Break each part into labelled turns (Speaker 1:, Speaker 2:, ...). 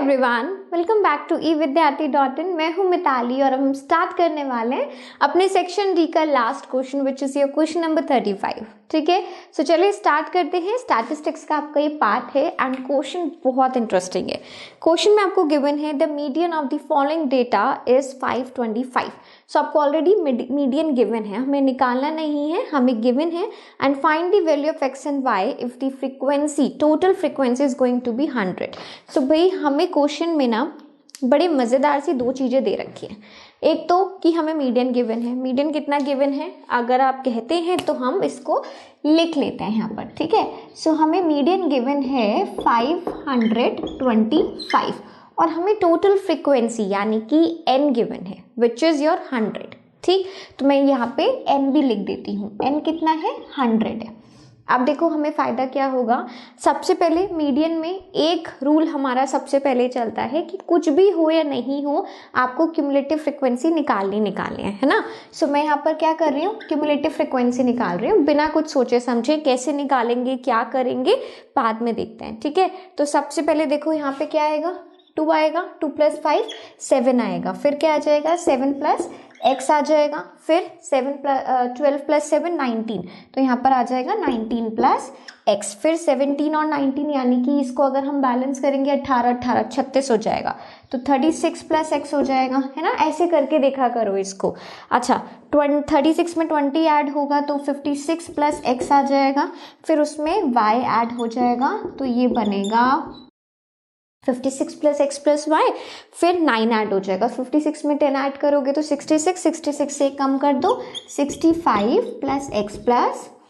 Speaker 1: Everyone, welcome back to evidyarthi.in। मैं हूं मिताली और अब हम स्टार्ट करने वाले हैं अपने सेक्शन डी का last question which is your question number 35। ठीक है, सो चलिए स्टार्ट करते हैं। स्टैटिस्टिक्स का आपका ये पार्ट है एंड क्वेश्चन बहुत इंटरेस्टिंग है। क्वेश्चन में आपको गिवन है the median of the following data is 525। सो आपको ऑलरेडी मीडियन गिवन है, हमें निकालना नहीं है, हमें गिवन है। And find the value of x and y if the frequency total frequency is going to be 100। So भाई हमें क्वेश्चन में ना बड़े मज़ेदार सी दो चीज़ें दे रखी हैं। एक तो कि हमें मीडियन गिवन है, मीडियन कितना गिवन है अगर आप कहते हैं तो हम इसको लिख लेते हैं यहाँ पर। ठीक है, सो हमें मीडियन गिवन है 525 और हमें टोटल फ्रीक्वेंसी यानी कि n गिवन है विच इज़ योर 100। ठीक, तो मैं यहाँ पे n भी लिख देती हूँ। n कितना है? 100 है। अब देखो हमें फ़ायदा क्या होगा। सबसे पहले मीडियन में एक रूल हमारा सबसे पहले चलता है कि कुछ भी हो या नहीं हो आपको क्यूमुलेटिव फ्रीक्वेंसी निकालनी है ना। सो मैं यहाँ पर क्या कर रही हूँ, क्यूमुलेटिव फ्रीक्वेंसी निकाल रही हूँ बिना कुछ सोचे समझे। कैसे निकालेंगे, क्या करेंगे, बाद में देखते हैं। ठीक है, तो सबसे पहले देखो यहाँ पे क्या आएगा, 2 आएगा, 2 + 5 7 आएगा। फिर क्या आ जाएगा, 7 + x आ जाएगा। फिर 12 + 7 19, तो यहाँ पर आ जाएगा 19 + x। फिर 17 और 19 यानी कि इसको अगर हम बैलेंस करेंगे 18 18 36 हो जाएगा, तो 36 + x हो जाएगा, है ना। ऐसे करके देखा करो इसको। अच्छा, 36 में 20 ऐड होगा तो 56 + x आ जाएगा। फिर उसमें y ऐड हो जाएगा तो ये बनेगा 56 + x + y। फिर 9 ऐड हो जाएगा। 56 में 10 ऐड करोगे तो 66, 66 से कम कर दो 65 + x +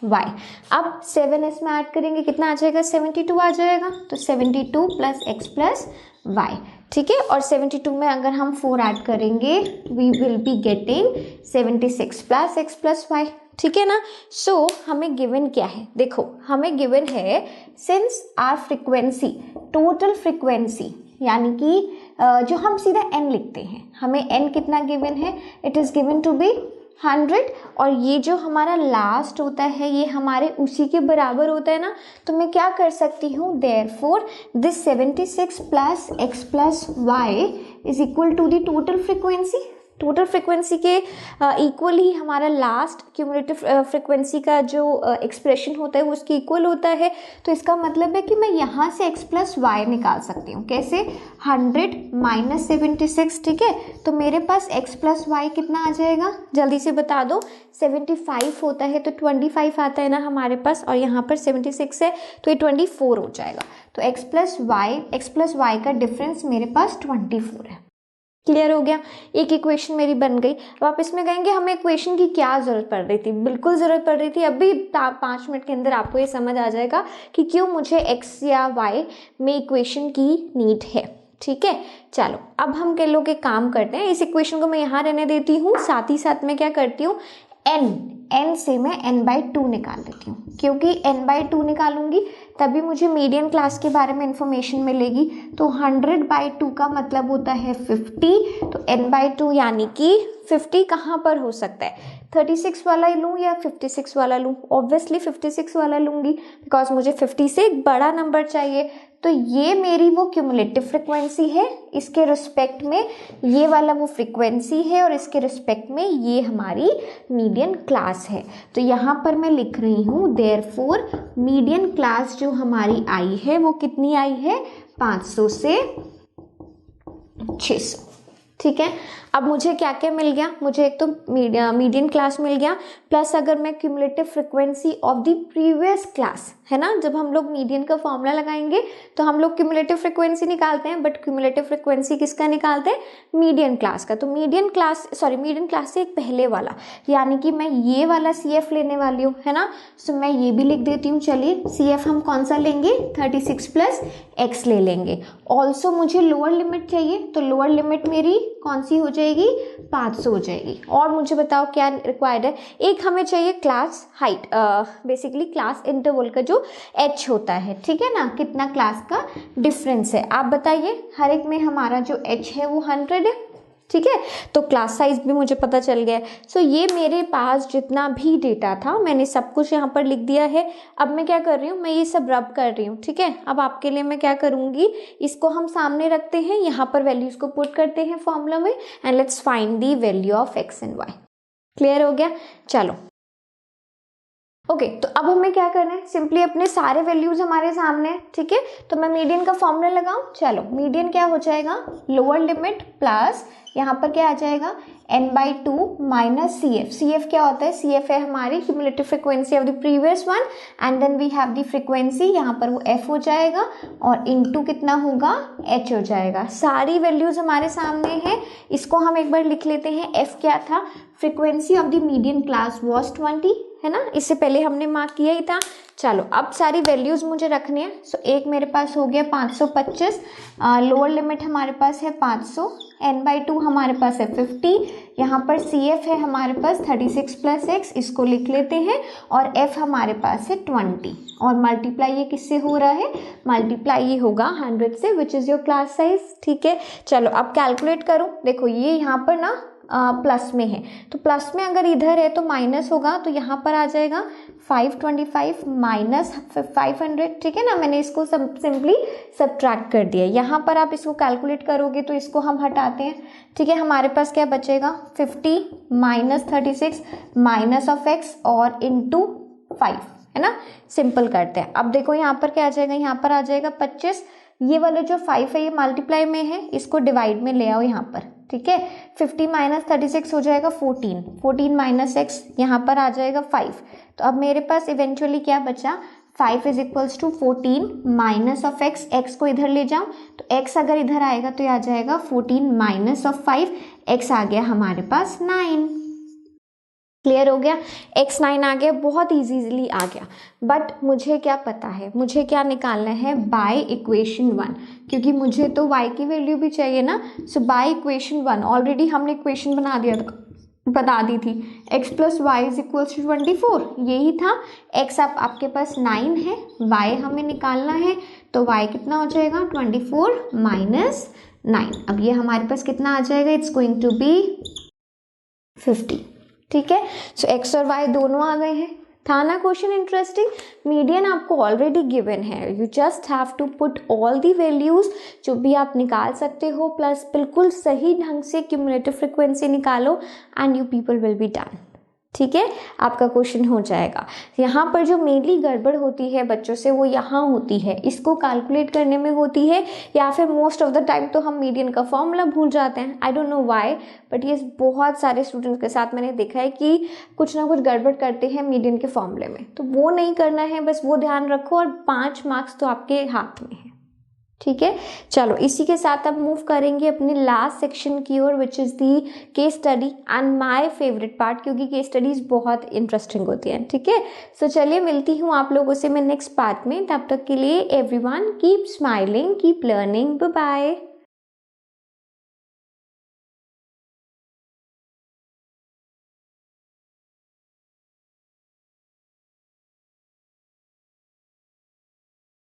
Speaker 1: y। अब 7 इसमें ऐड करेंगे, कितना आ जाएगा, 72 आ जाएगा। तो 72 + x + y। ठीक है, और 72 में अगर हम 4 ऐड करेंगे we will be getting 76 + x + y। ठीक है ना। सो हमें गिवन क्या है, देखो हमें गिवन है since our frequency total frequency यानी कि जो हम सीधा n लिखते हैं, हमें n कितना गिवन है, it is given to be 100। और ये जो हमारा लास्ट होता है ये हमारे उसी के बराबर होता है ना। तो मैं क्या कर सकती हूँ, therefore this 76 + x + y is equal to the total frequency. Total frequency के इक्वल ही हमारा लास्ट क्यूमुलेटिव फ्रीक्वेंसी का जो एक्सप्रेशन होता है वो उसके इक्वल होता है। तो इसका मतलब है कि मैं यहाँ से x + y निकाल सकती हूँ। कैसे, 100 - 76। ठीक है, तो मेरे पास x + y कितना आ जाएगा, जल्दी से बता दो। 75 होता है तो 25 आता है ना हमारे पास, और यहाँ पर 76 है तो ये 24 हो जाएगा। तो x + y का डिफरेंस मेरे पास 24 है। क्लियर हो गया, एक इक्वेशन मेरी बन गई। अब आप इसमें कहेंगे हमें इक्वेशन की क्या ज़रूरत पड़ रही थी। बिल्कुल ज़रूरत पड़ रही थी। अभी 5 मिनट के अंदर आपको ये समझ आ जाएगा कि क्यों मुझे x या y में इक्वेशन की नीड है। ठीक है, चलो अब हम कह लो कि काम करते हैं। इस इक्वेशन को मैं यहाँ रहने देती हूँ, साथ ही साथ मैं क्या करती हूँ, n से मैं n/2 निकाल देती हूँ, क्योंकि n/2 निकालूंगी तभी मुझे मीडियन क्लास के बारे में इंफॉर्मेशन मिलेगी। तो 100/2 का मतलब होता है 50। तो n/2 यानी कि 50 कहाँ पर हो सकता है, 36 वाला लूँ या 56 वाला लूँ। ऑब्वियसली 56 वाला लूँगी बिकॉज मुझे 50 से एक बड़ा नंबर चाहिए। तो ये मेरी वो क्यूमुलेटिव फ्रीक्वेंसी है, इसके रिस्पेक्ट में ये वाला वो फ्रीक्वेंसी है, और इसके रिस्पेक्ट में ये हमारी मीडियन क्लास है। तो यहाँ पर मैं लिख रही हूँ देयरफॉर मीडियन क्लास जो हमारी आई है वो कितनी आई है, 500 से 600। ठीक है, अब मुझे क्या क्या मिल गया, मुझे एक तो मीडियन क्लास मिल गया, प्लस अगर मैं cumulative frequency of the previous class, है ना, जब हम लोग मीडियन का फॉर्मूला लगाएंगे तो हम लोग क्यूमुलेटिव फ्रीक्वेंसी निकालते हैं, बट क्यूमुलेटिव फ्रीक्वेंसी किसका निकालते हैं, मीडियन क्लास का। तो मीडियन क्लास से एक पहले वाला, यानी कि मैं ये वाला CF लेने वाली हूँ, है ना। सो मैं ये भी लिख देती हूँ। चलिए CF हम कौन सा लेंगे, 36 + x ले लेंगे। ऑल्सो मुझे लोअर लिमिट चाहिए, तो लोअर लिमिट मेरी कौन सी हो जाएगी, 500 हो जाएगी। और मुझे बताओ क्या रिक्वायर्ड है, एक हमें चाहिए class height, basically class interval का जो h होता है। ठीक है ना, कितना क्लास का डिफरेंस है आप बताइए। हर एक में हमारा जो h है वो 100 है। ठीक है, तो क्लास साइज भी मुझे पता चल गया। सो ये मेरे पास जितना भी डेटा था मैंने सब कुछ यहाँ पर लिख दिया है। अब मैं क्या कर रही हूँ, मैं ये सब रब कर रही हूँ। ठीक है, अब आपके लिए मैं क्या करूँगी, इसको हम सामने रखते हैं, यहाँ पर वैल्यूज़ को पुट करते हैं फॉर्मूला में and let's find the value of x and y. Clear हो गया? चलो ओके, तो अब हमें क्या करना है, सिंपली अपने सारे वैल्यूज हमारे सामने है। ठीक है, तो मैं मीडियन का फॉर्मूला लगाऊं। चलो, मीडियन क्या हो जाएगा, लोअर लिमिट प्लस यहाँ पर क्या आ जाएगा n/2 माइनस CF। CF क्या होता है, CF है हमारी cumulative frequency of the previous one and then we have the frequency, यहाँ पर वो F हो जाएगा और इनटू कितना होगा, H हो जाएगा। सारी वैल्यूज हमारे सामने है, इसको हम एक बार लिख लेते हैं। F क्या था, frequency of the median class was 20, है ना, इससे पहले हमने मार्क किया ही था। चलो अब सारी वैल्यूज मुझे रखने हैं। सो एक मेरे पास हो गया 525, लोअर लिमिट हमारे पास है 500, n/2 हमारे पास है 50, यहाँ पर CF है हमारे पास 36 प्लस x, इसको लिख लेते हैं, और F हमारे पास है 20, और मल्टीप्लाई ये किससे हो रहा है, मल्टीप्लाई ये होगा 100 से, which is your class size. ठीक है, चलो अब कैलकुलेट करूँ। देखो ये यहाँ पर ना प्लस में है, तो प्लस में अगर इधर है तो माइनस होगा, तो यहाँ पर आ जाएगा 525 माइनस 500। ठीक है ना, मैंने इसको सिंपली सब्ट्रैक्ट कर दिया। यहाँ पर आप इसको कैलकुलेट करोगे तो इसको हम हटाते हैं। ठीक है, हमारे पास क्या बचेगा, 50 माइनस 36 माइनस ऑफ x और इंटू 5, है ना, सिंपल करते हैं। अब देखो यहाँ पर क्या आ जाएगा, यहाँ पर आ जाएगा 25, ये वाला जो 5 है ये मल्टीप्लाई में है, इसको डिवाइड में ले आओ यहाँ पर। ठीक है, 50 माइनस 36 हो जाएगा 14, 14 माइनस x, यहाँ पर आ जाएगा 5। तो अब मेरे पास इवेंचुअली क्या बचा, 5 is equals to 14 minus of x, x को इधर ले जाऊं तो x अगर इधर आएगा तो ये आ जाएगा 14 माइनस ऑफ 5, x आ गया हमारे पास 9। क्लियर हो गया, x9 आ गया, बहुत इजीली आ गया। बट मुझे क्या पता है, मुझे क्या निकालना है, बाय इक्वेशन 1, क्योंकि मुझे तो y की वैल्यू भी चाहिए ना। सो बाय इक्वेशन 1 ऑलरेडी हमने इक्वेशन बता दी थी, x plus y is equals to 24, यही था। x आपके पास 9 है, y हमें निकालना है, तो y कितना हो जाएगा 24 माइनस 9। अब ये हमारे पास कितना आ जाएगा, इट्स गोइंग टू बी 50। ठीक है, सो x और y दोनों आ गए हैं। था ना क्वेश्चन इंटरेस्टिंग। मीडियन आपको ऑलरेडी गिवन है, you just have to put all the values जो भी आप निकाल सकते हो, प्लस बिल्कुल सही ढंग से क्यूमुलेटिव फ्रीक्वेंसी निकालो and you people will be done. ठीक है, आपका क्वेश्चन हो जाएगा। यहाँ पर जो मेनली गड़बड़ होती है बच्चों से वो यहाँ होती है, इसको कैलकुलेट करने में होती है, या फिर मोस्ट ऑफ द टाइम तो हम मीडियन का फॉर्मूला भूल जाते हैं। I don't know why, but ये बहुत सारे स्टूडेंट्स के साथ मैंने देखा है कि कुछ ना कुछ गड़बड़ करते हैं मीडियन के फॉर्मूले में, तो वो नहीं करना है, बस वो ध्यान रखो, और 5 मार्क्स तो आपके हाथ में है। ठीक है, चलो इसी के साथ अब मूव करेंगे अपने लास्ट सेक्शन की ओर, which is the case study and my favourite part, क्योंकि केस स्टडीज बहुत इंटरेस्टिंग होती हैं। ठीक है, सो चलिए मिलती हूँ आप लोगों से मैं नेक्स्ट पार्ट में। तब तक के लिए everyone keep smiling, keep learning, bye bye.